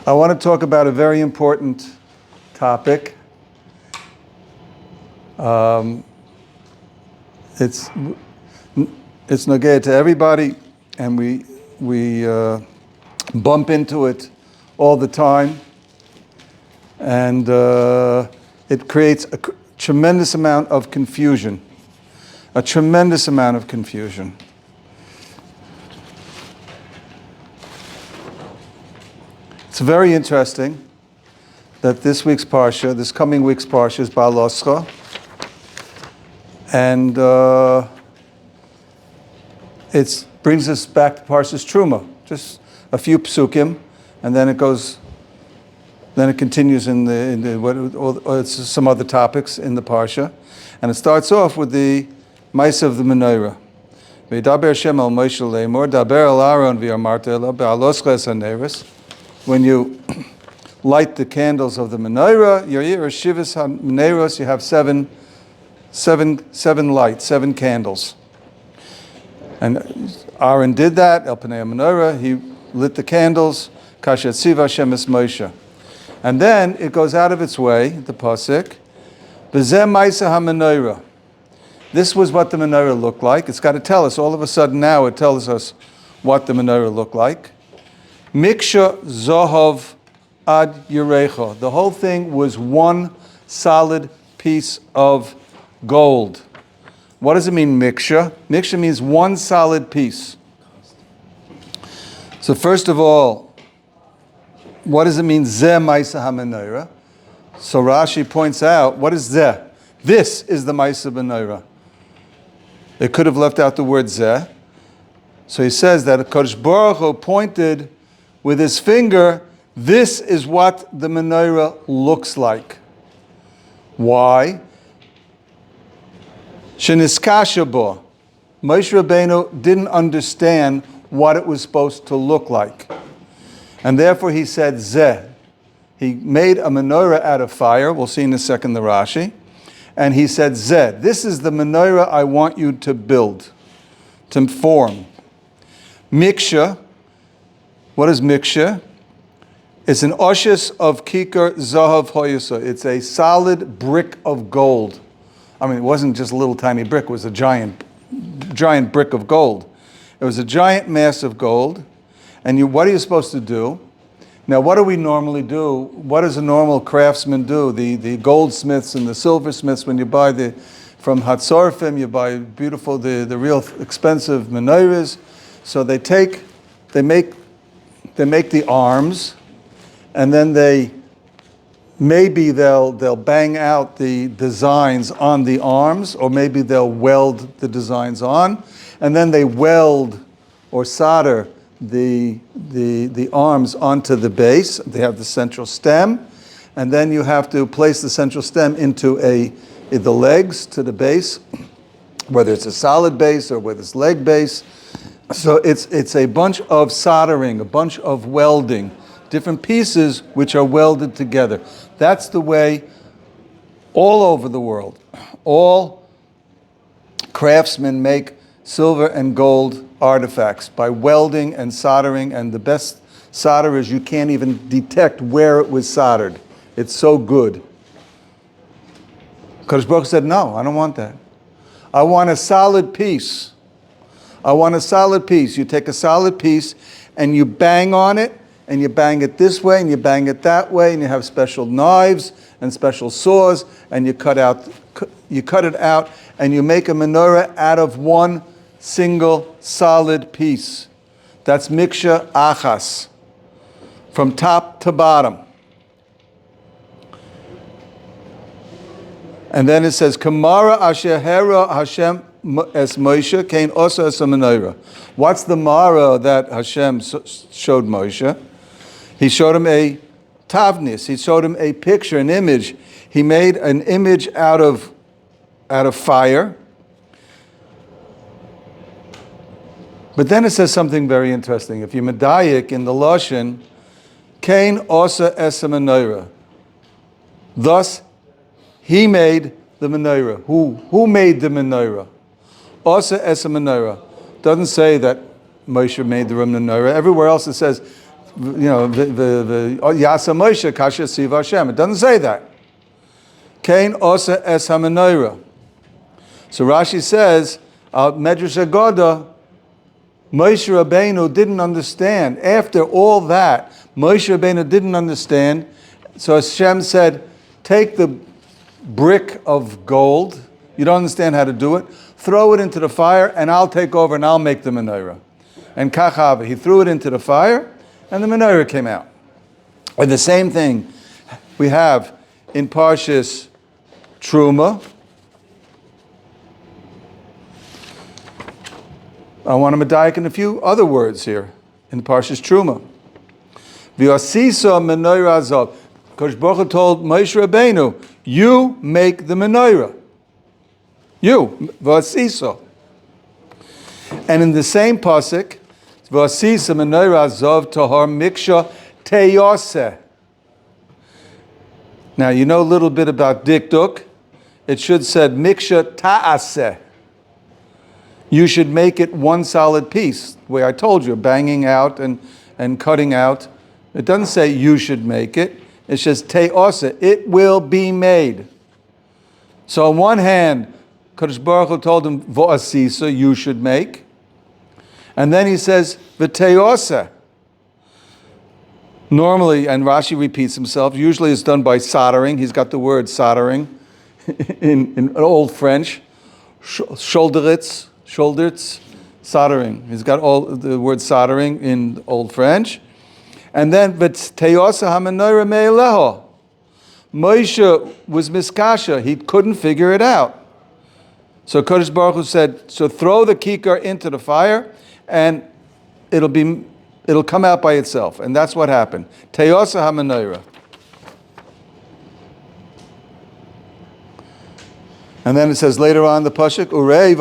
I want to talk about a very important topic. It's nogea to everybody, and we bump into it all the time, and it creates a tremendous amount of confusion. A tremendous amount of confusion. It's very interesting that this coming week's Parsha is Ba'aloscha, and it brings us back to Parshas Truma, just a few psukim, and then it continues it's some other topics in the Parsha, and it starts off with the Maisa of the Menorah. V'yidaber Hashem al Moshe le'emor, daber al Aaron v'yamarta ela ba'aloscha es haneres. When you light the candles of the menorah, your shivas haneros, you have seven lights, 7 candles. And Aaron did that, El Panei menorah, he lit the candles, kasher tziva Hashem es Moshe. And then it goes out of its way, the pasuk, v'zeh ma'isa ha-menorah. This was what the menorah looked like. It's got to tell us, all of a sudden now it tells us what the menorah looked like. Miksha Zohov ad Yerecha. The whole thing was one solid piece of gold. What does it mean, Miksha? Miksha means one solid piece. So first of all, what does it mean, Zeh Maisa HaMenorah? So Rashi points out, what is Zeh? This is the Maisa Menorah. It could have left out the word Zeh. So he says that Kodesh Baruch Hu pointed with his finger, this is what the menorah looks like. Why? Sheniskasha bo. Moshe Rabbeinu didn't understand what it was supposed to look like. And therefore he said Zeh. He made a menorah out of fire. We'll see in a second the Rashi. And he said Zeh. This is the menorah I want you to build, to form. Miksha. What is miksha? It's an oshes of kikar zahav hoyasa. It's a solid brick of gold. I mean, it wasn't just a little tiny brick. It was a giant brick of gold. It was a giant mass of gold. And what are you supposed to do? Now, what do we normally do? What does a normal craftsman do? The goldsmiths and the silversmiths, when you buy from Hatzorfim, you buy beautiful, the real expensive menorahs. So they make the arms, and then they'll bang out the designs on the arms, or maybe they'll weld the designs on, and then they weld or solder the arms onto the base. They have the central stem, and then you have to place the central stem into the legs to the base, whether it's a solid base or whether it's leg base. So it's a bunch of soldering, a bunch of welding, different pieces which are welded together. That's the way all over the world, all craftsmen make silver and gold artifacts by welding and soldering, and the best solderers, you can't even detect where it was soldered. It's so good. Kodesh Baruch Hu said, no, I don't want that. I want a solid piece. I want a solid piece. You take a solid piece and you bang on it, and you bang it this way and you bang it that way, and you have special knives and special saws, and you cut it out, and you make a menorah out of one single solid piece. That's miksha achas, from top to bottom. And then it says, Kamara asher hera Hashem es Moshe, kain osa es menorah. What's the Mara that Hashem showed Moshe? He showed him a tavnis. He showed him a picture, an image. He made an image out of fire. But then it says something very interesting. If you medayik in the Lashon, kain osa es menorah. Thus, he made the menorah. Who made the menorah? Osa es menorah. Doesn't say that Moshe made the menorah. Everywhere else it says the Yasa Moshe Kasher Siva Hashem. It doesn't say that. Kain Osa Es HaMenorah. So Rashi says, Medrash Agoda, Moshe Rabbeinu didn't understand. After all that, Moshe Rabbeinu didn't understand. So Hashem said, take the brick of gold, you don't understand how to do it, throw it into the fire, and I'll take over and I'll make the menorah. And Kachava, he threw it into the fire, and the menorah came out. And the same thing we have in Parshas Truma. I want to medayik in a few other words here in Parshas Truma. V'yasisa menorah zav. Kodesh Baruch Hu told Moshe Rabbeinu, you make the menorah. You, v'yasisa. And in the same pasuk, v'yasisa menorah zav tahar miksha teyoseh. Now you know a little bit about dikduk. It should said miksha ta'aseh. You should make it one solid piece, the way I told you, banging out and cutting out. It doesn't say you should make it. It says te'oseh, it will be made. So on one hand, Kadosh Baruch Hu told him, v'asisa, you should make. And then he says, v'te'oseh. Normally, and Rashi repeats himself, usually it's done by soldering. He's got the word soldering in Old French. Shoulders, soldering. He's got all the word soldering in Old French. And then, v'te'oseh hamenorah me'eleho. Moshe was miskasha. He couldn't figure it out. So Kodesh Baruch Hu said, so throw the kikar into the fire and it'll come out by itself. And that's what happened. Te'oseh hamenorah. And then it says later on the pasuk, Urei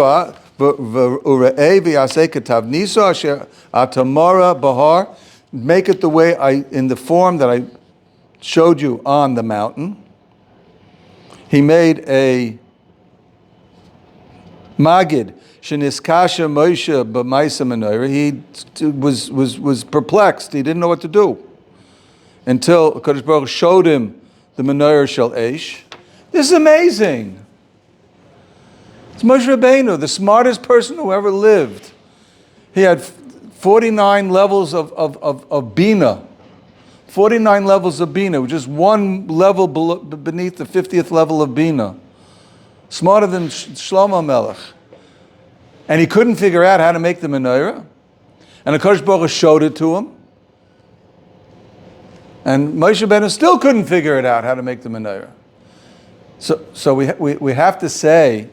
v'yaseh ketavniso asher atamora bahar. Make it the way in the form that I showed you on the mountain. He made a magid sheniskasha Moshe b'maisa menorah. He was perplexed. He didn't know what to do until Kadosh Baruch Hu showed him the menorah shel eish. This is amazing. It's Moshe Rabbeinu, the smartest person who ever lived. He had 49 levels of Bina. 49 levels of Bina, which is one level beneath the 50th level of Bina. Smarter than Shlomo Melech. And he couldn't figure out how to make the menorah. And the Kodesh Baruch Hu showed it to him. And Moshe Rabbeinu still couldn't figure it out how to make the menorah. So we have to say,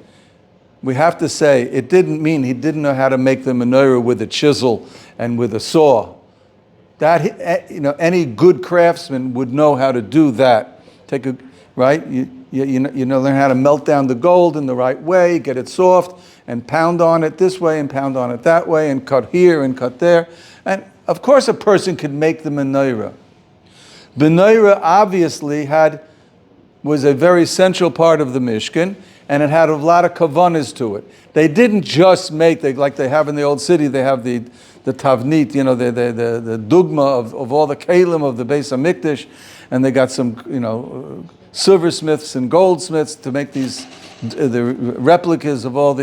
it didn't mean he didn't know how to make the menorah with a chisel and with a saw. That, any good craftsman would know how to do that. Right? Learn how to melt down the gold in the right way, get it soft, and pound on it this way and pound on it that way, and cut here and cut there. And of course a person could make the menorah. Menorah obviously was a very central part of the Mishkan, and it had a lot of kavanas to it. They didn't just make, like they have in the old city, they have the tavnit, the dugma of all the kalim of the Beis HaMikdash, and they got some, silversmiths and goldsmiths to make the replicas of all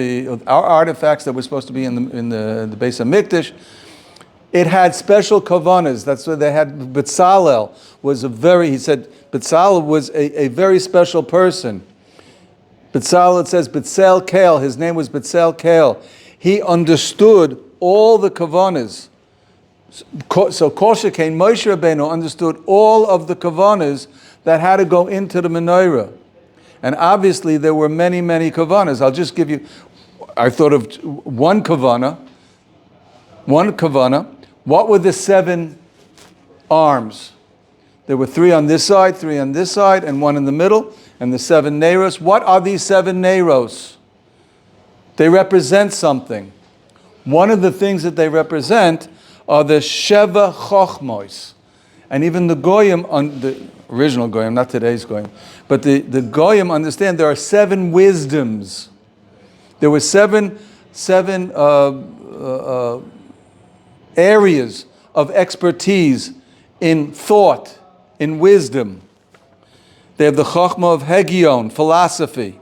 our artifacts that were supposed to be in the Beis HaMikdash. It had special kavanas. That's why they had Betzalel he said Betzalel was a very special person. Betzalel, it says Betzel Kael, his name was Betzel Kael. He understood all the kavanas. So Koshekain Moshe Rabbeinu understood all of the kavanas that had to go into the menorah. And obviously there were many, many kavanas. I'll just give you, I thought of one kavana. What were the 7 arms? There were 3 on this side, 3 on this side, and 1 in the middle, and the 7 neiros. What are these 7 neiros? They represent something. One of the things that they represent are the Sheva Chochmos. And even the Goyim, the original Goyim, not today's Goyim, but the Goyim understand there are 7 wisdoms. There were seven areas of expertise in thought, in wisdom. They have the Chochmah of Hegion, philosophy.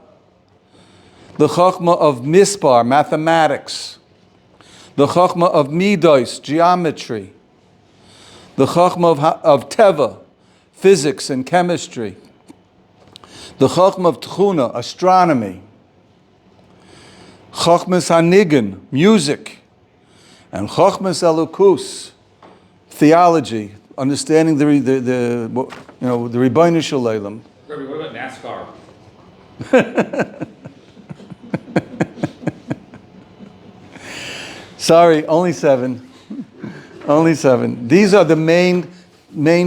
The Chochmah of Mispar, mathematics. The Chochmah of Midos, geometry. The Chochmah of Teva, physics and chemistry. The Chochmah of Tchuna, astronomy. Chochmas HaNigun, music. And Chochmas Elokus, theology, understanding the Ribbono Shel Olam. Rabbi, what about NASCAR? Sorry, only 7. Only 7. These are the main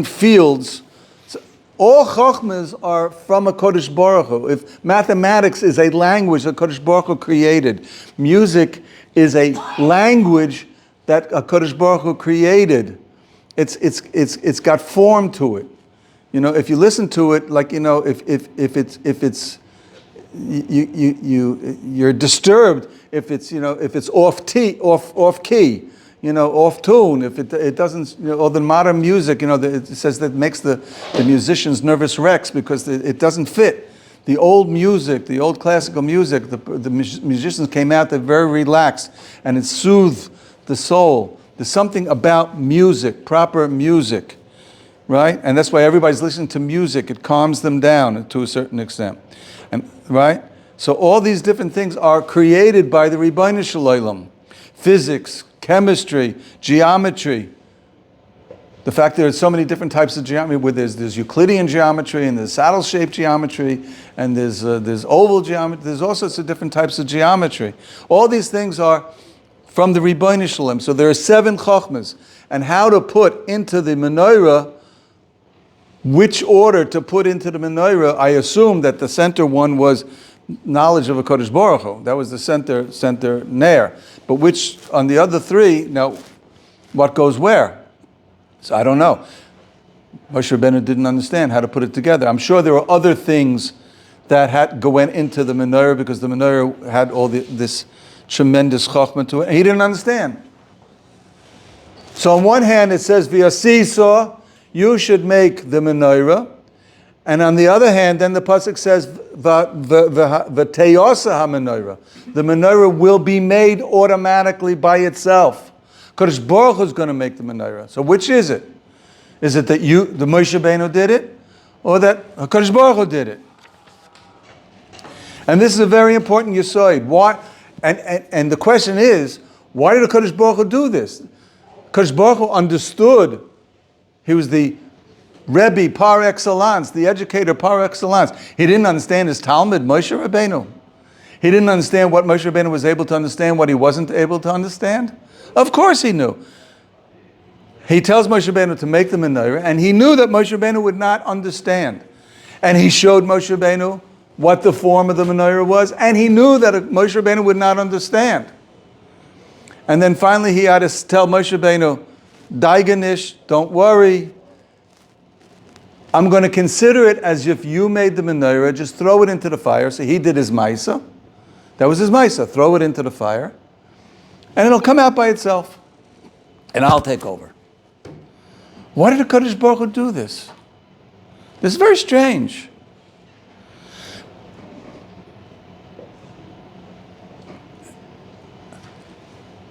fields. So all Chochmas are from a Kodesh Baruch Hu. If mathematics is a language that Kodesh Baruch Hu created, music is a language that a Kodesh Baruch Hu created. It's got form to it. You know, if you listen to it, like, you know, if it's you're disturbed if it's, you know, if it's off key, you know, off tune, if it doesn't, you know, or the modern music, you know, it says that makes the musicians nervous wrecks because it doesn't fit. The old music, the old classical music, the musicians came out, they're very relaxed, and it soothed the soul. There's something about music, proper music, right? And that's why everybody's listening to music. It calms them down to a certain extent, and right? So all these different things are created by the Ribbono Shel Olam. Physics, chemistry, geometry. The fact there are so many different types of geometry, where there's Euclidean geometry, and there's saddle-shaped geometry, and there's oval geometry. There's all sorts of different types of geometry. All these things are from the Ribbono Shel Olam. So there are 7 chochmas, and how to put into the menorah, which order to put into the menorah. I assume that the center one was knowledge of a Kodesh Baruch Hu. That was the center nair. But which on the other 3? Now, what goes where? So I don't know. Moshe Rabbeinu didn't understand how to put it together. I'm sure there were other things that went into the menorah, because the menorah had all this tremendous chokhmah to it. And he didn't understand. So on one hand it says, V'yasisa, you should make the menorah. And on the other hand, then the pasuk says, V'teyosa ha-menorah. The menorah will be made automatically by itself. Kodesh Baruch Hu is going to make the menorah. So which is it? Is it that the Moshe Rabbeinu did it, or that Kodesh Baruch Hu did it? And this is a very important yesod. Why? And the question is, why did the Kodesh Baruch Hu do this? Kodesh Baruch Hu understood. He was the Rebbe par excellence, the educator par excellence. He didn't understand his Talmud, Moshe Rabbeinu. He didn't understand what Moshe Rabbeinu was able to understand, what he wasn't able to understand. Of course he knew. He tells Moshe Rabbeinu to make the menorah, and he knew that Moshe Rabbeinu would not understand. And he showed Moshe Rabbeinu what the form of the menorah was, and he knew that Moshe Rabbeinu would not understand. And then finally he had to tell Moshe Rabbeinu, Daiganish, don't worry. I'm going to consider it as if you made the menorah, just throw it into the fire. So he did his maisa. That was his maisa, throw it into the fire. And it'll come out by itself. And I'll take over. Why did the Kodesh Baruch Hu do this? This is very strange.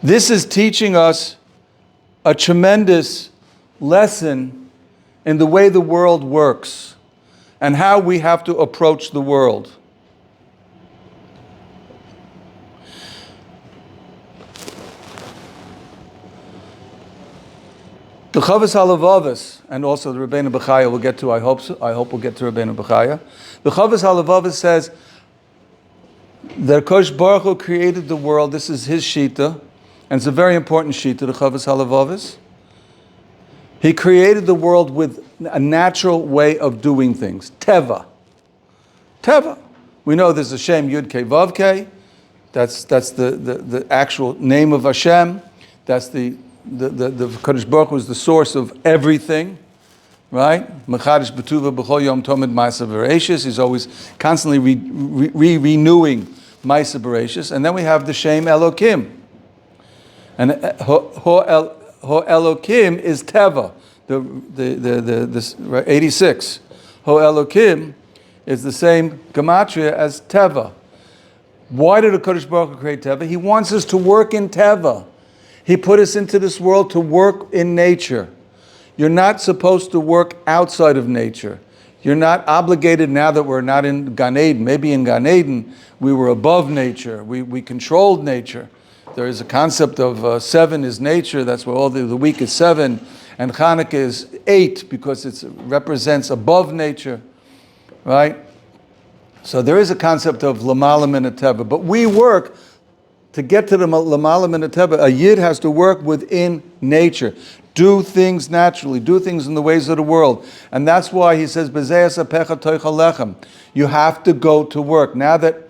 This is teaching us a tremendous lesson in the way the world works and how we have to approach the world. The Chavos HaLevavos, and also the Rabbeinu Bechaya we'll get to, I hope we'll get to Rabbeinu Bechaya. The Chavos HaLevavos says that Kodesh Baruch Hu created the world. This is his shita, and it's a very important shita, the Chavos HaLevavos. He created the world with a natural way of doing things. Teva. Teva. We know there's a Shem Yud Kei Vav Kei. That's the actual name of Hashem. That's the Kodesh Baruch Hu is the source of everything, right? Mechadish B'tuva B'chol Yom Tomid Ma'aser Bereshis. He's always constantly renewing Ma'aser Bereshis. And then we have the Shem Elokim. And Ho Elokim is Teva. right, 86. Ho Elokim is the same gematria as Teva. Why did the Kodesh Baruch Hu create Teva? He wants us to work in Teva. He put us into this world to work in nature. You're not supposed to work outside of nature. You're not obligated now that we're not in Gan Eden. Maybe in Gan Eden we were above nature. We controlled nature. There is a concept of 7 is nature. That's why all the week is 7. And Hanukkah is 8 because it represents above nature. Right? So there is a concept of Lamala Min Teva. But we work to get to the Lamala Min Teva. A Yid has to work within nature. Do things naturally. Do things in the ways of the world. And that's why he says, B'zeyas apecha toichal lechem. You have to go to work. Now that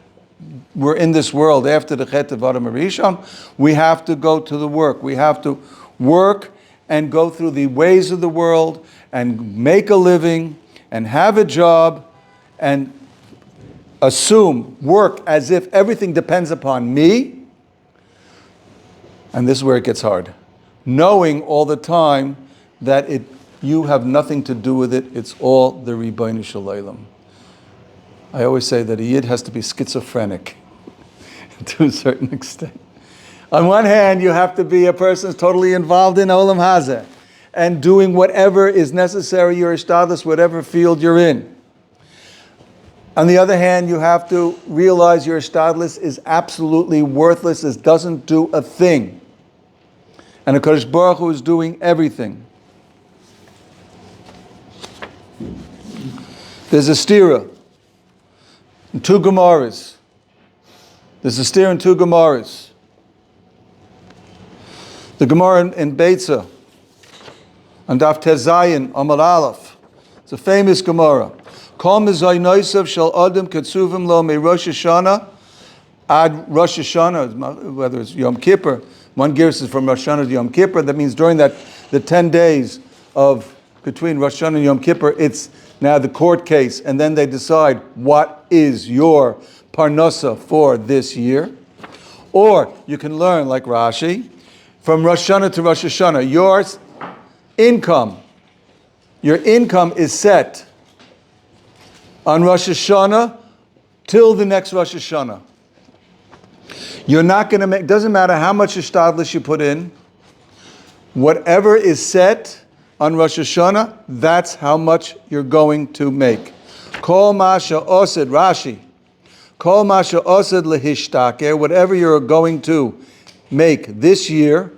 we're in this world after the Chet of Adam Rishon, we have to go to the work. We have to work and go through the ways of the world and make a living and have a job and work as if everything depends upon me. And this is where it gets hard. Knowing all the time that you have nothing to do with it, it's all the Ribbono Shel Olam. I always say that a Yid has to be schizophrenic to a certain extent. On one hand, you have to be a person who's totally involved in Olam Hazeh and doing whatever is necessary, your ishtadlus, whatever field you're in. On the other hand, you have to realize your ishtadlus is absolutely worthless. It doesn't do a thing. And the Kodesh Baruch Hu is doing everything. There's a stira in 2 Gemaras. There's a stira in 2 Gemaras. The Gemara in Beitza, on Daf Tezayin, Amar Aleph. It's a famous Gemara. Kol mizay noisav shel adam ketzuvim lo me Rosh Hashanah ad Rosh Hashanah, whether it's Yom Kippur. One gears is from Rosh Hashanah to Yom Kippur. That means during the 10 days between Rosh Hashanah and Yom Kippur, it's now the court case, and then they decide what is your parnasa for this year. Or you can learn, like Rashi, from Rosh Hashanah to Rosh Hashanah, your income is set on Rosh Hashanah till the next Rosh Hashanah. You're not going to make, doesn't matter how much ishtadlus you put in, whatever is set on Rosh Hashanah, that's how much you're going to make. Kol masha osed, Rashi, kol masha osed lehishtaker, whatever you're going to make this year,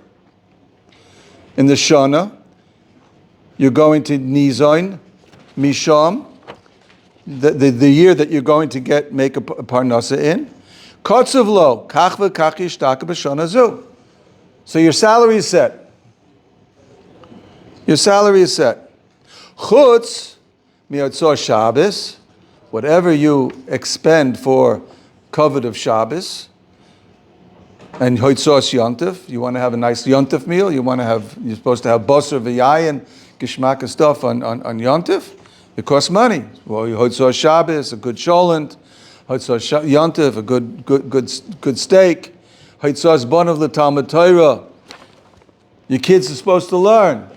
in the Shana, you're going to Nizoin, Misham, the year that you're going to make a parnasa in. Kotzav lo, kach v'kach yishtaka b'shana zu. So your salary is set. Your salary is set. Chutz miyotzor Shabbos, whatever you expend for kavod of Shabbos, and hoitzos yontif, you want to have a nice yontif meal, you're supposed to have basar v'yayin, gishmaka stuff on yontif, it costs money. Well, hoitzos Shabbos, a good sholent, hoitzos yontif, a good steak, hoitzos bonav l'talmud Torah. Your kids are supposed to learn.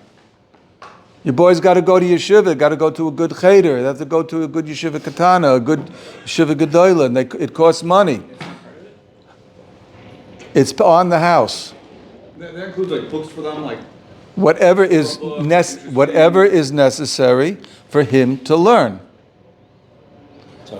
Your boys got to go to yeshiva, got to go to a good cheder, they have to go to a good yeshiva katana, a good yeshiva gedolah, and it costs money. It's on the house. That includes like books for them, like whatever is necessary for him to learn.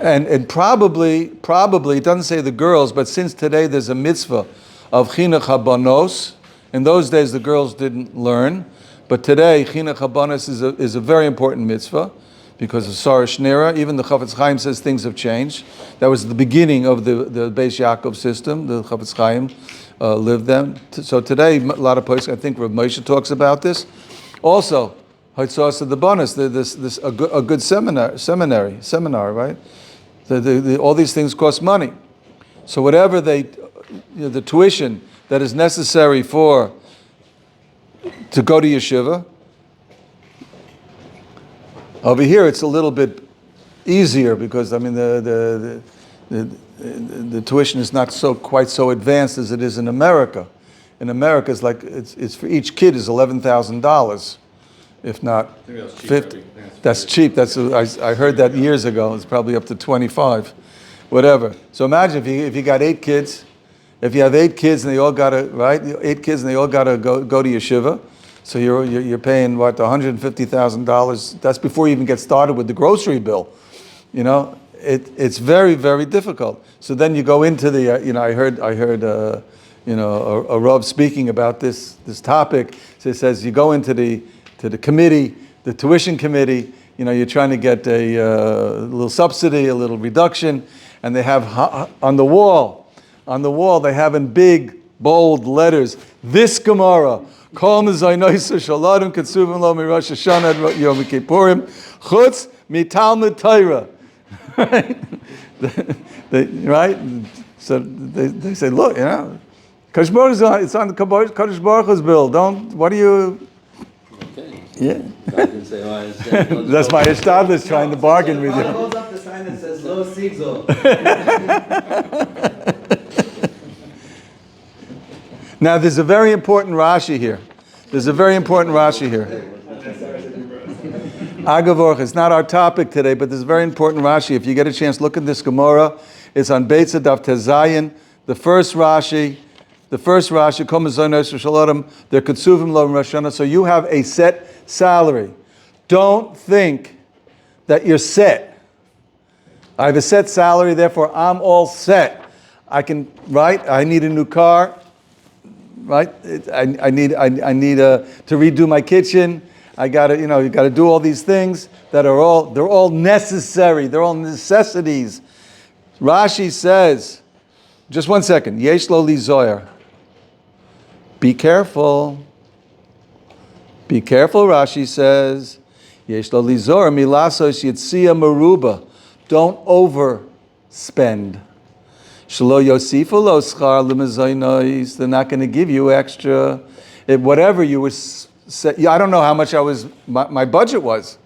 And probably it doesn't say the girls, but since today there's a mitzvah of chinuch habanos. In those days the girls didn't learn, but today chinuch habanos is a very important mitzvah because of Sarah Shnera. Even the Chafetz Chaim says things have changed. That was the beginning of the Beis Yaakov system. The Chafetz Chaim lived them. So today, a lot of places, I think Rav Moshe talks about this. Also, Haitzos of the Bonus, a good seminar, right? All these things cost money. So whatever the tuition that is necessary to go to yeshiva. Over here, it's a little bit easier because the tuition is not quite so advanced as it is in America. In America, it's for each kid is $11,000, if not think that's cheap, 50. Rebbe. I think That's cheap. I heard that years ago. It's probably up to 25, whatever. So imagine if you got 8 kids, if you have 8 kids and they all gotta, right? 8 kids and they all gotta go to yeshiva. So you're paying what, $150,000. That's before you even get started with the grocery bill. You know, it's very, very difficult. So then you go into the, I heard a Rav speaking about this topic. So it says you go into the committee, the tuition committee. You're trying to get a little subsidy, a little reduction, and they have on the wall they have in big bold letters this Gemara. Kol mezaynoisa shaladim ketsuvim lo mirosh Hashanah Yom Kippurim chutz mitalmud Torah. Right? So they say, look, Kadosh Baruch Hu, it's on the Kadosh Baruch Hu's bill. What do you? Okay. Yeah. I can say, That's my Ishtadlis trying to bargain with Father you. holds up the sign that says Lo Sigzol. Now, there's a very important Rashi here. Agavorch, it's not our topic today, but there's a very important Rashi. If you get a chance, look at this Gemara. It's on Beitza Daf Tezayin. The first Rashi, Kol Mezonos Shalodim, they're Ketsuvim Lo Rosh Hashanah. So you have a set salary. Don't think that you're set. I have a set salary, therefore I'm all set. I need a new car. Right? I need to redo my kitchen. You gotta do all these things they're all necessary. They're all necessities. Rashi says, just one second. Yesh lo li zoyer. Be careful. Be careful, Rashi says. Yesh lo li zoyer milasos yitzia meruba. Don't overspend. Shelo yosifu lo schar l'mezaynos. They're not going to give you extra. Whatever you were set. I don't know how much my budget was.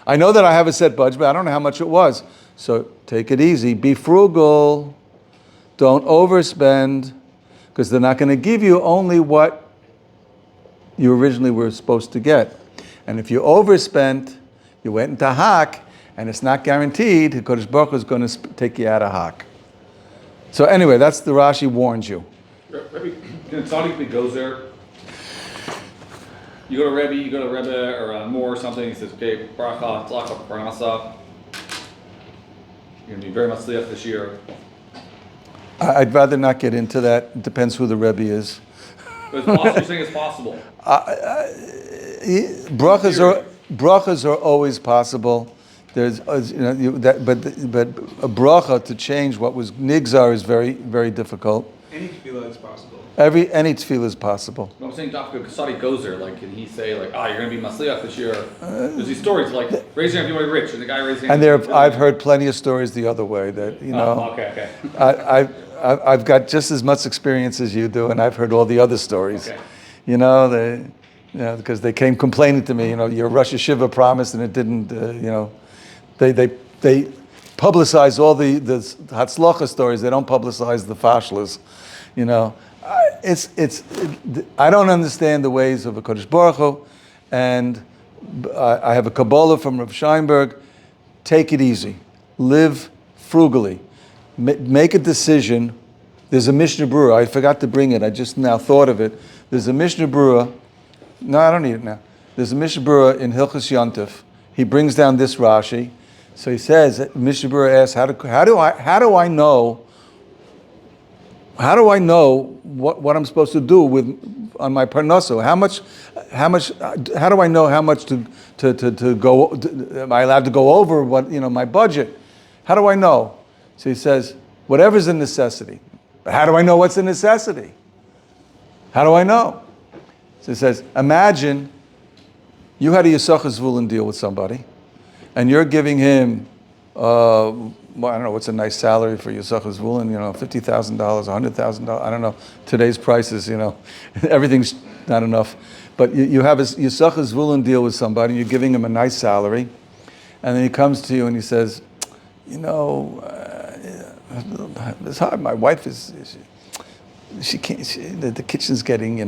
I know that I have a set budget, but I don't know how much it was. So take it easy. Be frugal. Don't overspend, because they're not going to give you only what you originally were supposed to get. And if you overspent, you went into hak, and it's not guaranteed, Kodesh Baruch Hu is going to take you out of hak. So anyway, that's the Rashi warns you. Rebbe, can a tzaddik goes there? You go to Rebbe or Moore or something. He says, "Okay, bracha, tzlaka, parnasa. You're gonna be very much liach this year." I'd rather not get into that. It depends who the Rebbe is. But it's possible. You're saying it's possible. Brachas are always possible. There's, but a bracha to change what was nigzar is very, very difficult. Any tefillah is possible. Any tefillah is possible. I'm saying, Dr. Kasadi goes there. Like, can he say, like, you're going to be masliach this year? There's these stories, like, raise your hand if you want to be rich, and the guy raising. And I've heard plenty of stories the other way that Okay. I've got just as much experience as you do, and I've heard all the other stories. Okay. Because they came complaining to me. Your Rosh Hashiva promised, and it didn't. They publicize all the Hatzlacha stories. They don't publicize the fashlas. I don't understand the ways of a Kodesh Baruch Hu, and I have a Kabbalah from Rav Scheinberg. Take it easy. Live frugally. Make a decision. There's a Mishnah Berurah. I forgot to bring it. I just now thought of it. There's a Mishnah Berurah. No, I don't need it now. There's a Mishnah Berurah in Hilchos Yontif. He brings down this Rashi. So he says, Mishnah Berurah asks, how do I know what I'm supposed to do on my parnaso? How do I know how much to go? Am I allowed to go over my budget? How do I know? So he says, whatever's a necessity. But how do I know what's a necessity? How do I know? So he says, imagine you had a Yisachar Zvulun deal with somebody, and you're giving him, I don't know, what's a nice salary for Yisachar Zvulun, $50,000, $100,000, I don't know, today's prices, everything's not enough. But you have a Yisachar Zvulun deal with somebody, and you're giving him a nice salary, and then he comes to you and he says, it's hard, my wife she can't. The kitchen's getting,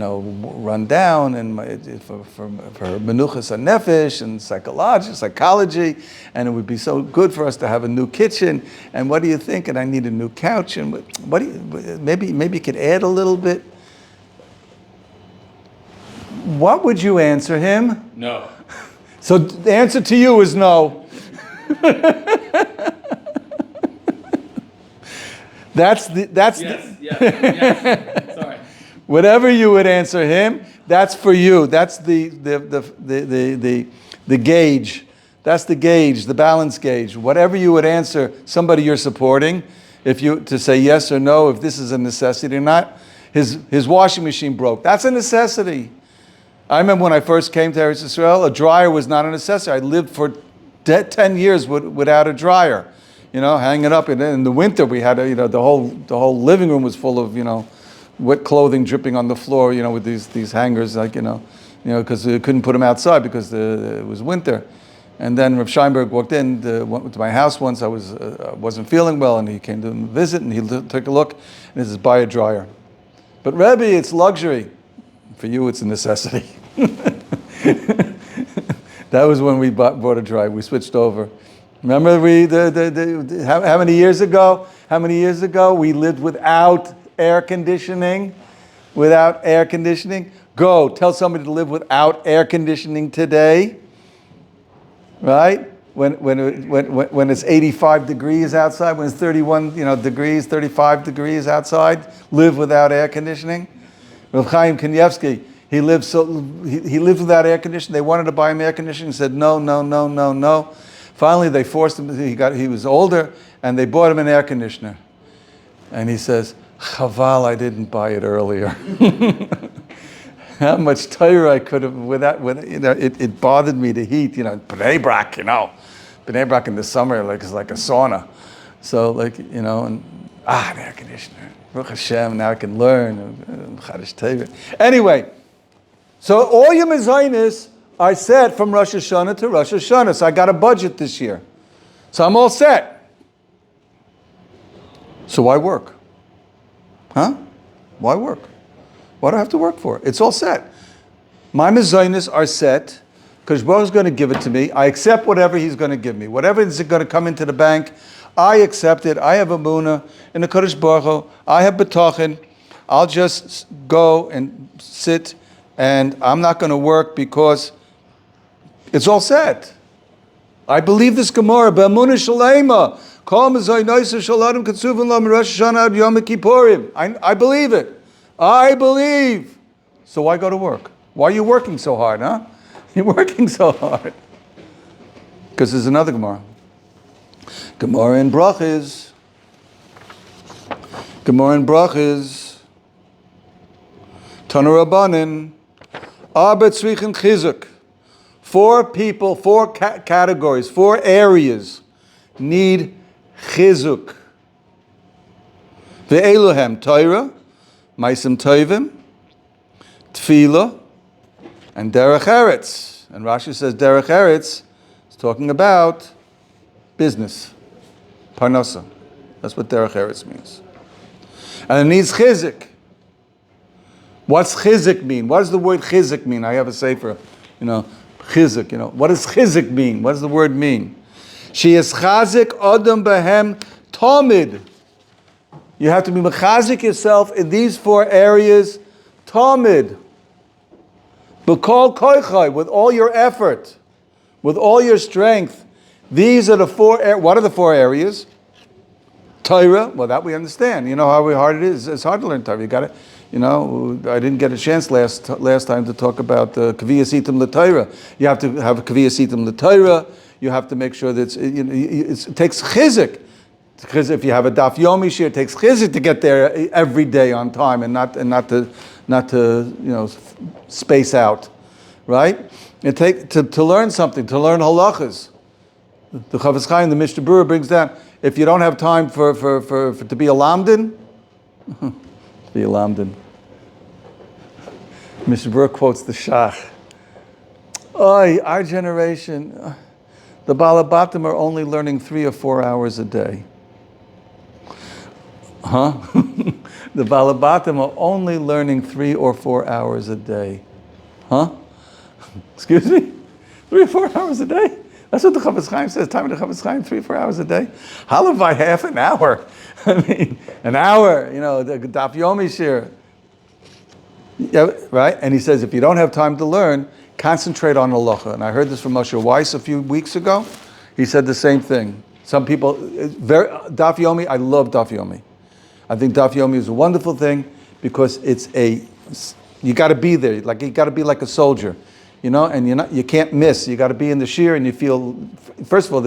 run down, and for her menuchas nefesh and psychology, and it would be so good for us to have a new kitchen. And what do you think? And I need a new couch. And what do you? Maybe you could add a little bit. What would you answer him? No. So the answer to you is no. That's Yes. Sorry. whatever you would answer him, that's for you. That's the gauge. That's the gauge, the balance gauge. Whatever you would answer somebody you're supporting, to say yes or no, if this is a necessity or not. His washing machine broke. That's a necessity. I remember when I first came to Eretz Yisrael, a dryer was not a necessity. I lived for 10 years without a dryer. Hanging up. And in the winter, we had the whole living room was full of wet clothing dripping on the floor. With these hangers, because we couldn't put them outside because it was winter. And then Rav Scheinberg walked went to my house once. I wasn't feeling well, and he came to visit, and he took a look, and he says, "Buy a dryer." But Rebbe, it's luxury. For you, it's a necessity. That was when we bought a dryer. We switched over. Remember how many years ago? How many years ago we lived without air conditioning? Without air conditioning? Go tell somebody to live without air conditioning today. Right? When it's 85 degrees outside, when it's 31 degrees, 35 degrees outside, live without air conditioning. Rav Chaim Kanievsky, he lived without air conditioning. They wanted to buy him air conditioning. He said no. Finally, they forced him. He was older, and they bought him an air conditioner. And he says, "Chaval, I didn't buy it earlier." How much Torah I could have it bothered me, the heat. Bnei Brak, Bnei Brak in the summer is like a sauna. So an air conditioner. Baruch Hashem, now I can learn. Anyway, so all your mezainis are set from Rosh Hashanah to Rosh Hashanah. So I got a budget this year. So I'm all set. So why work? Huh? Why work? What do I have to work for? It's all set. My mezainis are set because Baruch is going to give it to me. I accept whatever he's going to give me. Whatever is going to come into the bank, I accept it. I have Amunah in the Kodesh Baruch Hu. I have Bitachon. I'll just go and sit, and I'm not going to work because it's all set. I believe this Gemara. Be'amunah shalema. Kol mezay noisa shaladim katsuvin lam Rosh Hashanah ad Yom Kippurim. I believe it. I believe. So why go to work? Why are you working so hard, huh? You're working so hard. Because there's another Gemara. Gemara in Brachas. Tanu Rabbanin. Arba tzrichen chizuk. 4 people, 4 categories, 4 areas need chizuk. Ve'eluhem Torah, Maisim Tovim, Tefillah, and Derech Eretz. And Rashi says Derech Eretz is talking about business, parnasa. That's what Derech Eretz means. And it needs chizik. What's chizik mean? What does the word chizik mean? I have a sefer, chizik. What does chizik mean? What does the word mean? She is chazik adam behem tamid. You have to be mechazik yourself in these 4 areas, tamid. B'kol koichai, with all your effort, with all your strength. These are the 4. What are the 4 areas? Torah. Well, that we understand. You know how hard it is. It's hard to learn Torah. You got it. I didn't get a chance last time to talk about kaviyas itim l'Torah. You have to have kaviyas itim l'Torah. You have to make sure that it takes chizik. Because if you have a daf yomi shir, it takes chizik to get there every day on time and not to space out, right? It take to learn something, to learn halachas. The Chavetz Chaim, the Mishnah Berurah brings down, if you don't have time for to be a lamdin, be a lamdin. Mishnah Berurah quotes the Shach. Our generation, the Balabatim are only learning 3 or 4 hours a day. Huh? The Balabatim are only learning 3 or 4 hours a day. Huh? Excuse me? 3 or 4 hours a day? That's what the Chafetz Chaim says. Time of the Chafetz Chaim, 3 or 4 hours a day. Halavai, half an hour. I mean, an hour, the Daf Yomi Shir. Yeah, right? And he says, if you don't have time to learn, concentrate on halacha. And I heard this from Moshe Weiss a few weeks ago. He said the same thing. Some people, Daf Yomi, I love Daf Yomi. I think Daf Yomi is a wonderful thing because you got to be there. You got to be like a soldier, and you can't miss. You got to be in the shir, and you feel. First of all,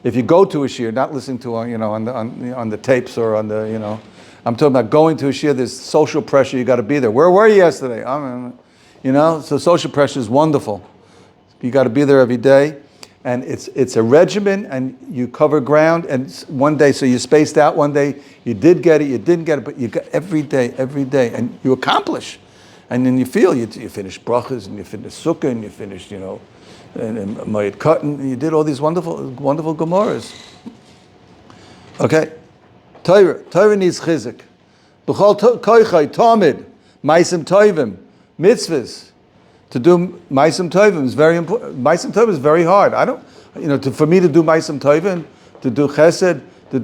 if you go to a shir, not listening to on the tapes or on the I'm talking about going to a shir. There's social pressure. You got to be there. Where were you yesterday? So social pressure is wonderful. You got to be there every day. And it's a regimen, and you cover ground. And one day, so you spaced out. One day, you did get it, you didn't get it, but you got every day, and you accomplish. And then you feel you finish brachas, and you finish sukkah, and you finish, and Mayat Katan, and you did all these wonderful, wonderful Gemaras. Okay, Torah needs chizik. B'chol koichai tamid ma'asim tovim mitzvahs. To do Ma'asim Tovim is very important. Ma'asim Tovim is very hard. I don't, for me to do Ma'asim Tovim, to do Chesed, to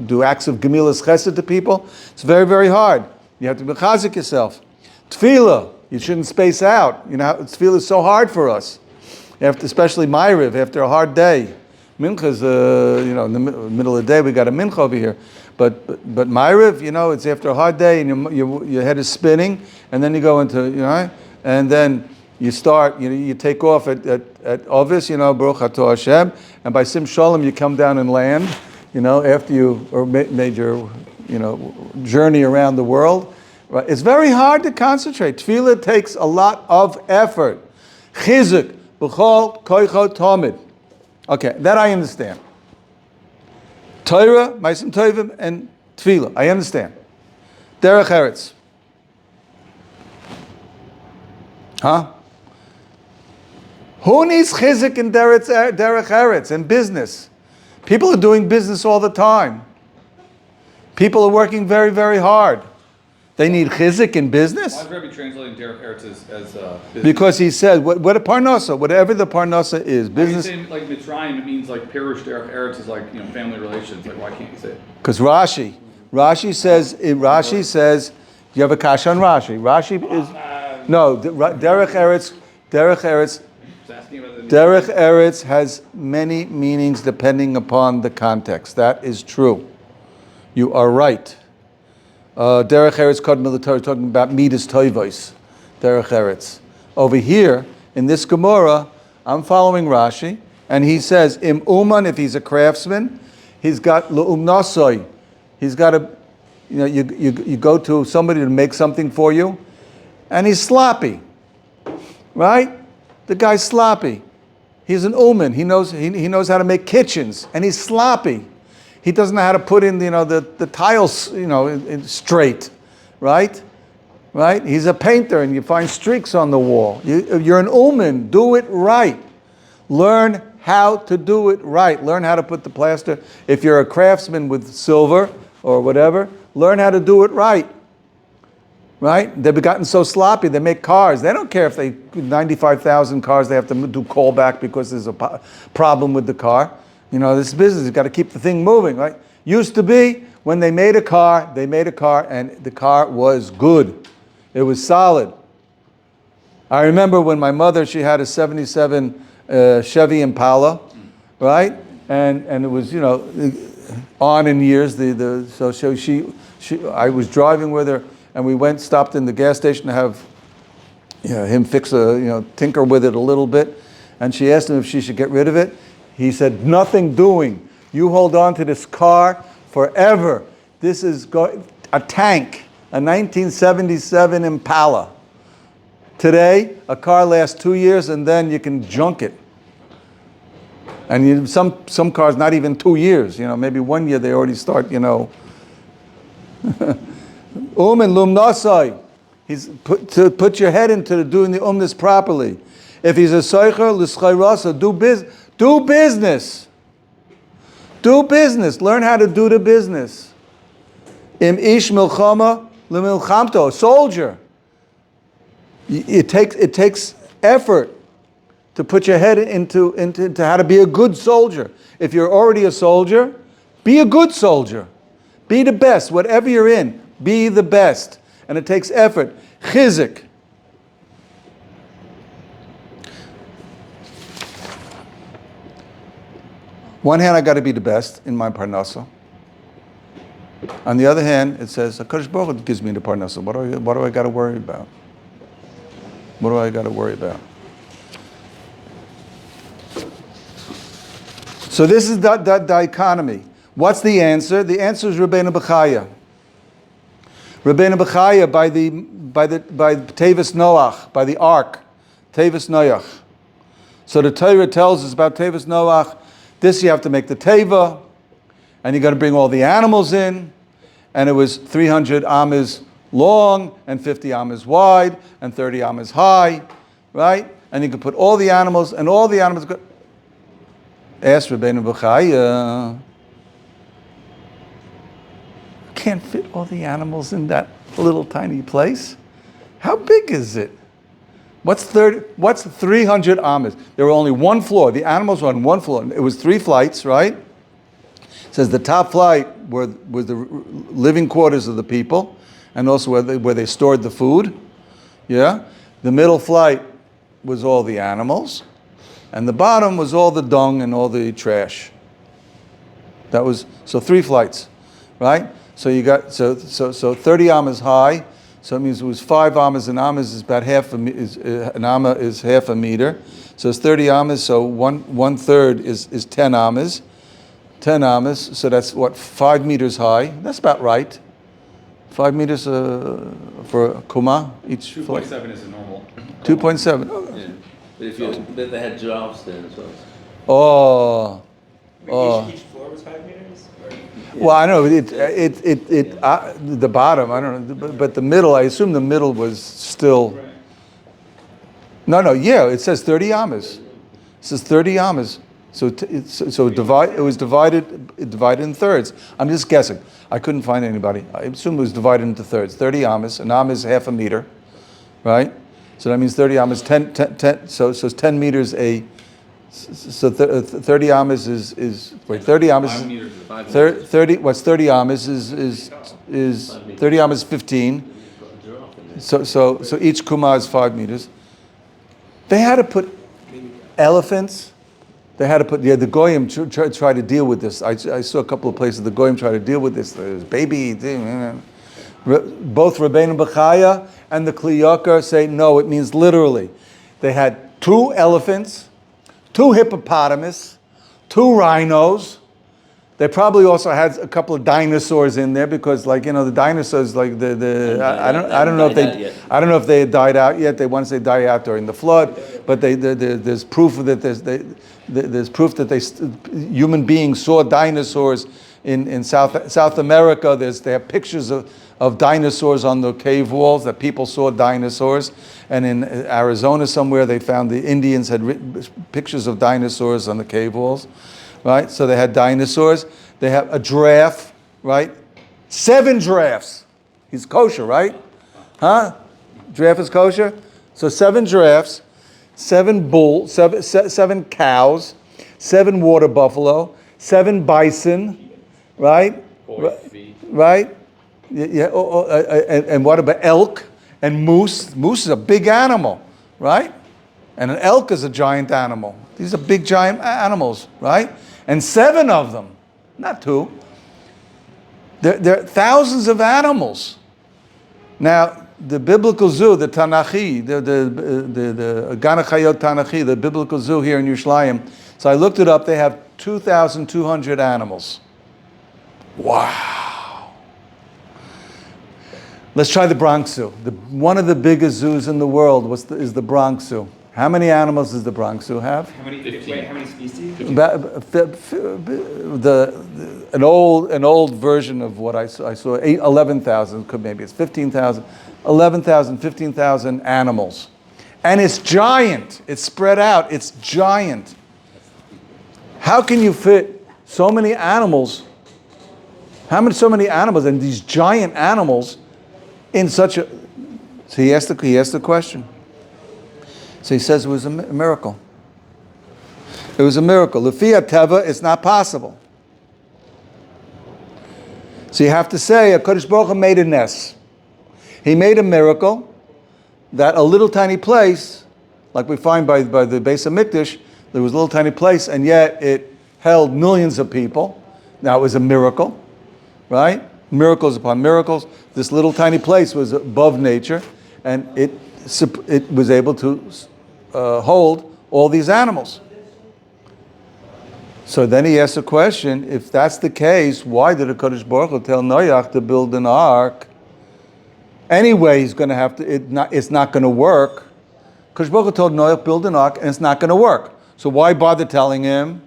do acts of Gemilas Chesed to people, it's very, very hard. You have to be chazik yourself. Tefillah, you shouldn't space out. Tefillah is so hard for us. Especially Ma'ariv, after a hard day. Mincha's, in the middle of the day, we got a mincha over here. But Ma'ariv, it's after a hard day, and your head is spinning, and then you go into, and then you start, you take off at Ovis, Baruch Atah Hashem, and by Sim Shalom you come down and land, after you made your, journey around the world. Right? It's very hard to concentrate. Tefillah takes a lot of effort. Chizuk, b'chol koichot tamid. Okay, that I understand. Torah, Ma'asim Tovim, and Tefillah. I understand. Derech Eretz. Huh? Who needs chizik in Derech Eretz and business? People are doing business all the time. People are working very, very hard. They need chizik in business? Why is Rebbe translating Derech Eretz as business? Because he said, what a parnasa, whatever the parnasa is, business. Why are you saying, like Mitzrayim, it means like Perush Derech Eretz is like, family relations. Like, why can't you say it? Because Rashi says, you have a kasha on Rashi. Rashi is, no, Derech Eretz has many meanings depending upon the context. That is true. You are right. Derech Eretz Kod Military talking about Midas Toivos. Derech Eretz. Over here, in this Gemara, I'm following Rashi, and he says, Im Uman, if he's a craftsman, he's got L'um Nasoi. He's got a, you go to somebody to make something for you, and he's sloppy. Right? The guy's sloppy. He's an Uman. He knows how to make kitchens, and he's sloppy. He doesn't know how to put in, the tiles, straight, right? Right? He's a painter, and you find streaks on the wall. You're an uman. Do it right. Learn how to do it right. Learn how to put the plaster. If you're a craftsman with silver or whatever, learn how to do it right. Right? They've gotten so sloppy. They make cars. They don't care if 95,000 cars, they have to do callback because there's a problem with the car. This business, you've got to keep the thing moving, right? Used to be, when they made a car, and the car was good. It was solid. I remember when my mother, she had a 77 Chevy Impala, right? And it was, on in years. I was driving with her, and we stopped in the gas station to have him fix tinker with it a little bit. And she asked him if she should get rid of it. He said, nothing doing. You hold on to this car forever. This is a tank, a 1977 Impala. Today, a car lasts 2 years and then you can junk it. And some cars, not even 2 years. Maybe 1 year they already start, and lum nasai. He's to put your head into doing the umnis properly. If he's a soicher, l'schayrasa, do business. Do business. Learn how to do the business. Im ish milchama lemilchamto, a soldier. It takes effort to put your head into how to be a good soldier. If you're already a soldier, be a good soldier. Be the best. Whatever you're in, be the best. And it takes effort. Chizik. One hand, I got to be the best in my parnasa. On the other hand, it says, HaKadosh Baruch Hu gives me the parnasa. What do I got to worry about? What do I got to worry about? So this is the dichotomy. What's the answer? The answer is Rabbeinu Bechaya. Rabbeinu Bechaya by Tevis Noach, by the ark, Tevis Noach. So the Torah tells us about Tevis Noach. This you have to make the teva, and you got to bring all the animals in, and it was 300 amas long, and 50 amas wide, and 30 amas high, right? And you can put all the animals, and all the animals go. Ask Rabbeinu Bechaya. Can't fit all the animals in that little tiny place. How big is it? What's 300 amas? There were only one floor. The animals were on one floor. It was 3 flights, right? It says the top flight was the living quarters of the people, and also where they stored the food. Yeah. The middle flight was all the animals, and the bottom was all the dung and all the trash. That was so 3 flights, right? So you got so 30 amas high. So it means it was 5 amas. An amas is about an amma is half a meter. So it's 30 amas. So one third is 10 amas. 10 amas. So that's what, 5 meters high. That's about right. 5 meters for a kuma each. 2.7 is the normal. 2.7. Oh. Yeah. But they had giraffes then as well. Oh. Each floor was 5 meters? Or? Well, I know the bottom. I don't know, but the middle. I assume the middle was still. Right. No. Yeah, it says 30 amas. It says 30 amas. So it was divided in thirds. I'm just guessing. I couldn't find anybody. I assume it was divided into thirds. 30 amas. An amma is half a meter, right? So that means 30 amas. 10. So it's 10 meters a. So 30 amas is wait, 30 amas. 5 meters is 5 meters. 30. What's 30 amas is 30 amas 15. So each kuma is 5 meters. They had to put elephants. They had to put the goyim try to deal with this. I saw a couple of places the goyim try to deal with this. There's baby thing. Both Rabbeinu Bechaya and the Kli Yakar say no. It means literally. They had 2 elephants, 2 hippopotamus, 2 rhinos. They probably also had a couple of dinosaurs in there because, like, the dinosaurs, like I don't know if they had died out yet. They once they died out during the flood, but there's proof that there's proof that human beings saw dinosaurs in South America. They have pictures of dinosaurs on the cave walls, that people saw dinosaurs. And in Arizona somewhere, they found the Indians had written pictures of dinosaurs on the cave walls, right? So they had dinosaurs. They have a giraffe, right? 7 giraffes. He's kosher, right? Huh? Giraffe is kosher? So 7 giraffes, 7 bulls, 7 cows, 7 water buffalo, 7 bison, right? Right? Yeah. And what about elk and moose? Moose is a big animal, right? And an elk is a giant animal. These are big giant animals, right? And 7 of them, not 2. There are thousands of animals. Now, the biblical zoo, the Tanachi, the Gan HaChayot Tanachi, the biblical zoo here in Yerushalayim. So I looked it up. They have 2,200 animals. Wow. Let's try the Bronx Zoo. One of the biggest zoos in the world is the Bronx Zoo. How many animals does the Bronx Zoo have? How many species? An old version of what I saw 11,000, maybe it's 15,000, 11,000, 15,000 animals. And it's giant. It's spread out. It's giant. How can you fit so many animals So many animals, and these giant animals in such a... So he asked the question. So he says it was a miracle. It was a miracle. Lefia teva, it's not possible. So you have to say, HaKadosh Baruch Hu made a ness. He made a miracle that a little tiny place, like we find by the base of Mikdash, there was a little tiny place, and yet it held millions of people. Now it was a miracle, right? Miracles upon miracles. This little tiny place was above nature, and it was able to hold all these animals. So then he asked a question, if that's the case, why did HaKadosh Baruch Hu tell Noach to build an ark? Anyway, he's going to have to, it's not going to work. HaKadosh Baruch Hu told Noach, build an ark, and it's not going to work. So why bother telling him?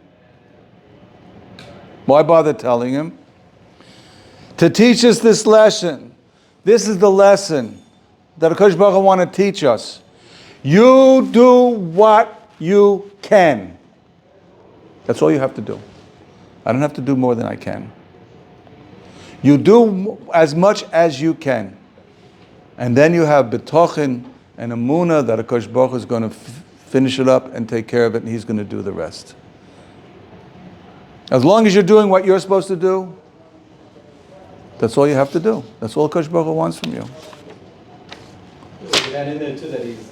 Why bother telling him? To teach us this lesson. This is the lesson that HaKadosh Baruch Hu want to teach us. You do what you can. That's all you have to do. I don't have to do more than I can. You do as much as you can. And then you have Bitachon and Emunah that HaKadosh Baruch Hu is going to finish it up and take care of it, and he's going to do the rest. As long as you're doing what you're supposed to do, that's all you have to do. That's all HaKadosh Baruch Hu wants from you. So that in there too, that he's,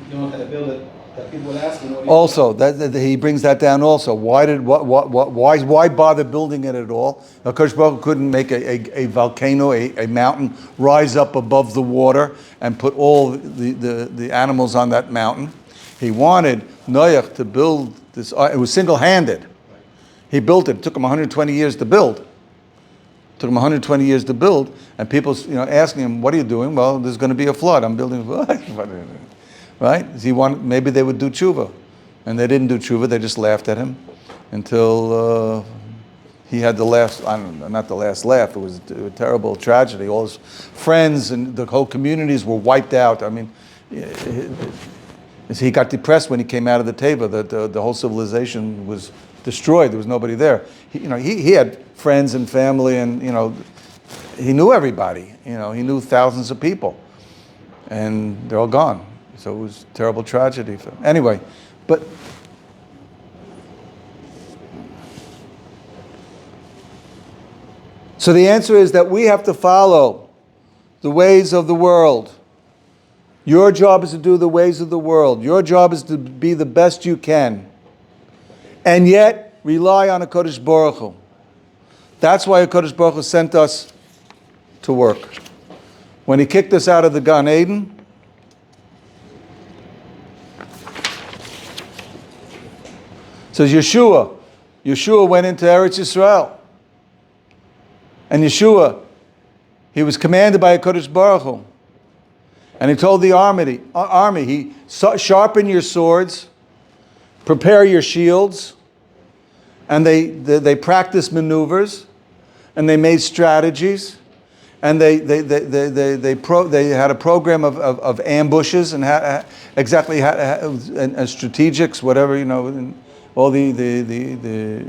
you know how to build it, that people would ask him what he... Also, that he brings that down also. Why bother building it at all? HaKadosh Baruch Hu couldn't make a volcano, a mountain, rise up above the water and put all the animals on that mountain. He wanted Noach to build this, it was single-handed. He built it. It took him 120 years to build. Took him 120 years to build, and people, asking him, "What are you doing?" Well, there's going to be a flood. I'm building. Right? Maybe they would do tshuva, and they didn't do tshuva. They just laughed at him until he had the last. I don't know, not the last laugh. It was a terrible tragedy. All his friends and the whole communities were wiped out. I mean, he got depressed when he came out of the teva. That the whole civilization was destroyed. There was nobody there. He had friends and family, and he knew everybody. He knew thousands of people, and they're all gone. So it was a terrible tragedy for him. Anyway, but so the answer is that we have to follow the ways of the world. Your job is to do the ways of the world. Your job is to be the best you can. And yet, rely on HaKadosh Baruch Hu. That's why HaKadosh Baruch Hu sent us to work. When he kicked us out of the Gan Eden, says Yeshua went into Eretz Yisrael. And Yeshua, he was commanded by HaKadosh Baruch Hu. And he told the army, sharpen your swords, prepare your shields. And they practiced maneuvers, and they made strategies, and they had a program of ambushes and and strategics, whatever, and all the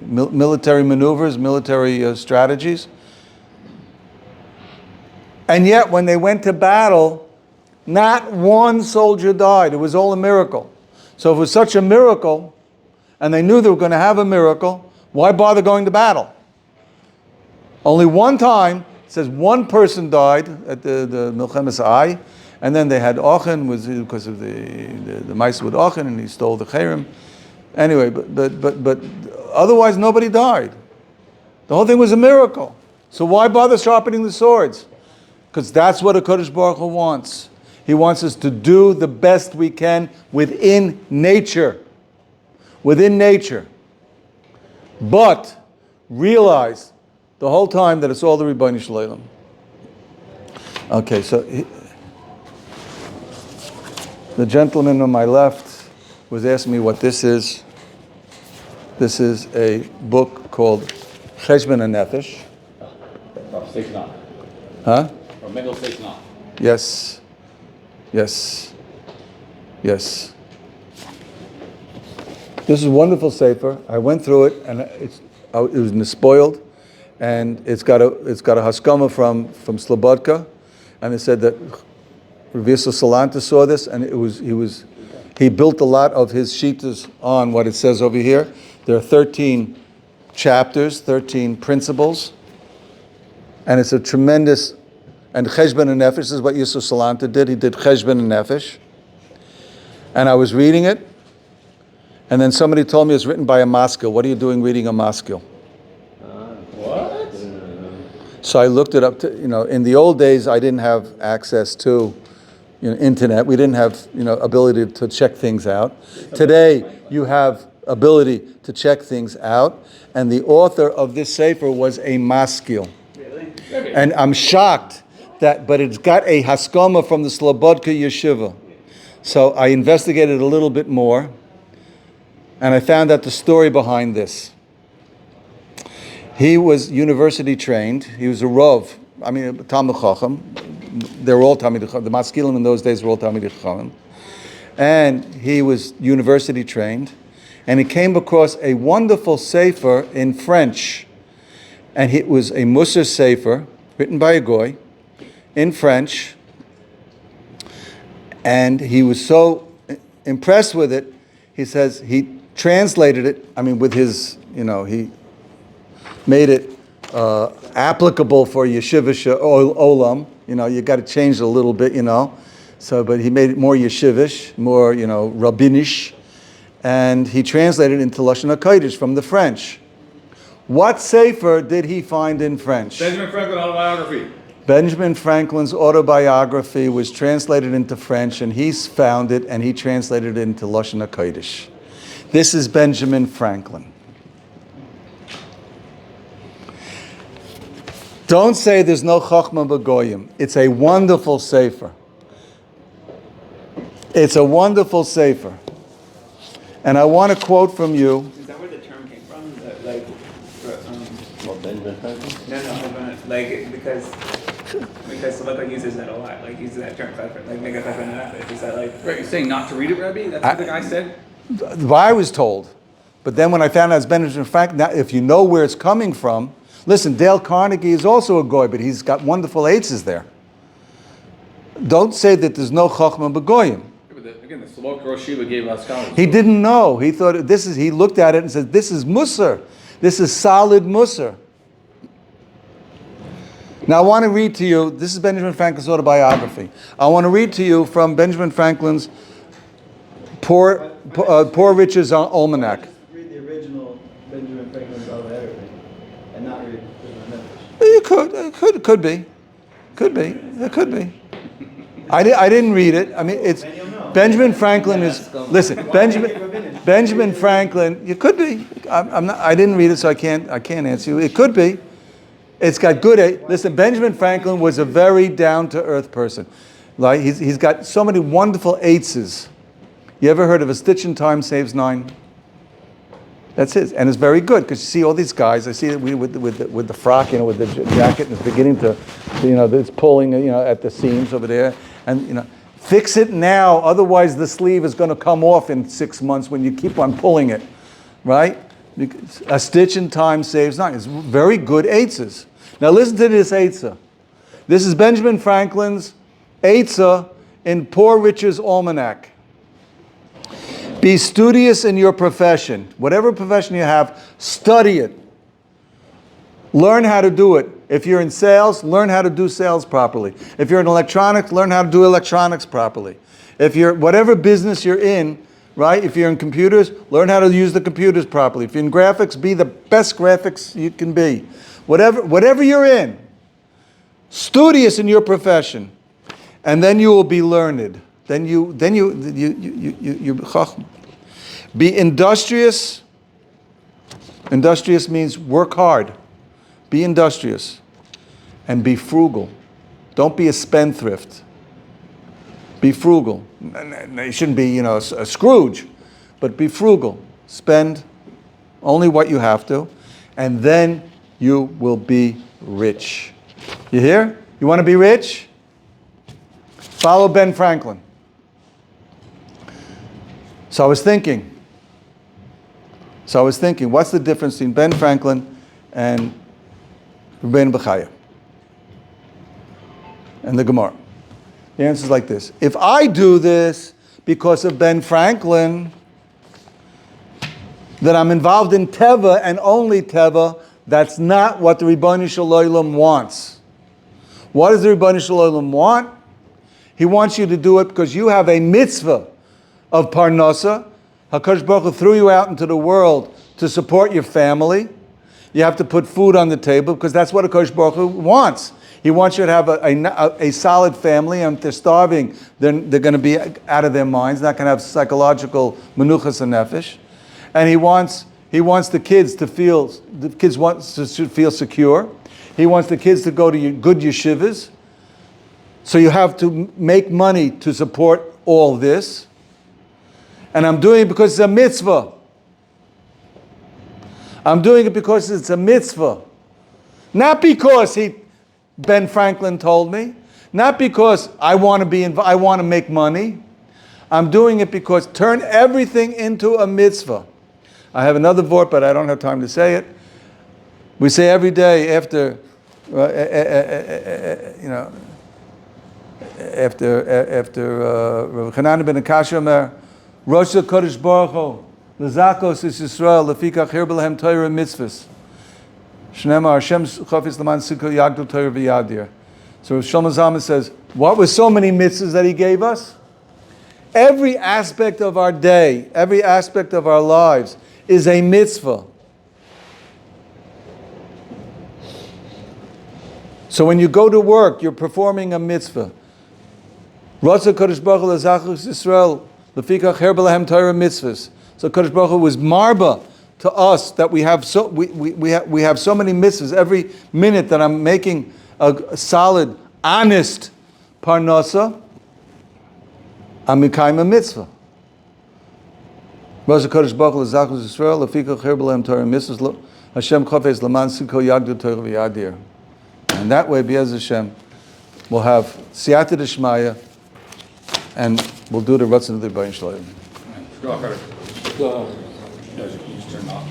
military maneuvers, military strategies. And yet, when they went to battle, not one soldier died. It was all a miracle. So if it was such a miracle, and they knew they were going to have a miracle, why bother going to battle? Only one time, it says one person died at the Milchemes Ai, and then they had Ochen, because of the mice with Ochen, and he stole the Cherem. Anyway, but otherwise nobody died. The whole thing was a miracle. So why bother sharpening the swords? Because that's what HaKadosh Baruch Hu wants. He wants us to do the best we can within nature. Within nature. But realize the whole time that it's all the Ribono Shel Olam. Okay, so the gentleman on my left was asking me what this is. This is a book called Cheshbon HaNefesh. Huh? Or Mendel says not. Yes. This is a wonderful sefer. I went through it, and it was spoiled, and it's got a haskama from Slobodka, and it said that Rav Yisrael Salanta saw this, and he built a lot of his shittas on what it says over here. There are 13 chapters, 13 principles, and it's a tremendous. And Cheshbon and Nefesh is what Yisrael Salanta did. He did Cheshbon and Nefesh, and I was reading it, and then somebody told me it's written by a maskil. What are you doing reading a maskil? What? So I looked it up. In the old days, I didn't have access to, internet. We didn't have, ability to check things out. Today, you have ability to check things out. And the author of this sefer was a maskil. Really? And I'm shocked but it's got a haskama from the Slobodka Yeshiva. So I investigated a little bit more, and I found out the story behind this. He was university trained. He was a Rav. Talmid Chacham. They were all Talmid Chacham. The Maskilim in those days were all Talmid Chacham. And he was university trained. And he came across a wonderful sefer in French. And it was a Musar sefer, written by a goy, in French. And he was so impressed with it, he says he translated it, with his, he made it applicable for yeshivish olam. You got to change it a little bit, So, but he made it more yeshivish, more, rabbinish, and he translated it into Lashon HaKodesh from the French. What sefer did he find in French? Benjamin Franklin autobiography. Benjamin Franklin's autobiography was translated into French, and he found it, and he translated it into Lashon HaKodesh. This is Benjamin Franklin. Don't say there's no Chochmah B'Goyim. It's a wonderful sefer. It's a wonderful sefer. And I want to quote from you. Is that where the term came from? Benjamin Franklin? Because Slobodka uses that a lot. Uses that term, mega sefer nefesh. Is that Right, you're saying not to read it, Rebbe? That's what the guy said? What I was told. But then when I found out it's Benjamin Franklin, now if you know where it's coming from, listen, Dale Carnegie is also a goy, but he's got wonderful eitzes there. Don't say that there's no Chochmah B'Goyim. Again, the Slobodka Rosh Yeshiva gave us scholars. He didn't know. He thought he looked at it and said, this is Musar. This is solid Musar. Now I want to read to you, this is Benjamin Franklin's autobiography. I want to read to you from Benjamin Franklin's Poor Richard's Almanac. Read the original Benjamin Franklin's autobiography and not read Benjamin Nefesh. It could be. It could be. I didn't read it. It's Benjamin Franklin is. Listen, Benjamin Franklin. It could be. I didn't read it, so I can't answer you. It could be. It's got good. Listen, Benjamin Franklin was a very down-to-earth person. Like he's got so many wonderful eights. You ever heard of a stitch in time saves 9? That's his, and it's very good because you see all these guys. I see it with the frock, with the jacket, and it's beginning to, it's pulling, at the seams over there, and fix it now. Otherwise, the sleeve is going to come off in 6 months when you keep on pulling it, right? A stitch in time saves 9. It's very good eitzes. Now listen to this eitzah. This is Benjamin Franklin's eitzah in Poor Richard's Almanac. Be studious in your profession. Whatever profession you have, study it. Learn how to do it. If you're in sales, learn how to do sales properly. If you're in electronics, learn how to do electronics properly. If you're, whatever business you're in, right? If you're in computers, learn how to use the computers properly. If you're in graphics, be the best graphics you can be. Whatever you're in, studious in your profession, and then you will be learned. Then you chacham. Be industrious. Industrious means work hard. Be industrious, and be frugal. Don't be a spendthrift. Be frugal. You shouldn't be, a Scrooge, but be frugal. Spend only what you have to, and then you will be rich. You hear? You want to be rich? Follow Ben Franklin. So I was thinking, what's the difference between Ben Franklin and Rabbeinu Bechaya. And the Gemara. The answer is like this. If I do this because of Ben Franklin, that I'm involved in Teva and only Teva, that's not what the Ribono Shel Olam wants. What does the Ribono Shel Olam want? He wants you to do it because you have a mitzvah of Parnasa. HaKadosh Baruch Hu threw you out into the world to support your family. You have to put food on the table because that's what HaKadosh Baruch Hu wants. He wants you to have a solid family, and if they're starving, they're going to be out of their minds, not going to have psychological menuchas and nefesh. And he wants the kids to feel secure. He wants the kids to go to good yeshivas. So you have to make money to support all this. And I'm doing it because it's a mitzvah. I'm doing it because it's a mitzvah. Not because Ben Franklin told me. Not because I want to make money. I'm doing it because turn everything into a mitzvah. I have another vort, but I don't have time to say it. We say every day after, Rav Chanan ben Akash Omer, Rosh HaKodesh Baruch Hu, L'zakos is Yisrael, Lefikach hir b'lehem Torah mitzvahs. Shneimar Hashem chafetz l'man sikol yagdol Torah v'yadir. So Shlomo Zalman says, what were so many mitzvahs that he gave us? Every aspect of our day, every aspect of our lives is a mitzvah. So when you go to work, you're performing a mitzvah. Ratzah Kodesh Baruch Hu l'zachus Yisrael, lefikach her b'lehem Torah mitzvahs. So Kodesh Baruch Hu was marba to us that we have so many mitzvahs. Every minute that I'm making a solid, honest parnasa, I'm mekayim a mitzvah. Ratzah Kodesh Baruch Hu l'zachus Yisrael, lefikach her b'lehem Torah mitzvahs. Hashem chafetz l'man sikol yagdol Torah v'yadir. And that way, B'ez Hashem, we'll have Siyata D'Shmaya, and we'll do the Ratzon of the Ribono Shel Olam. Go, Carter. Go. Yeah, you just turn it off.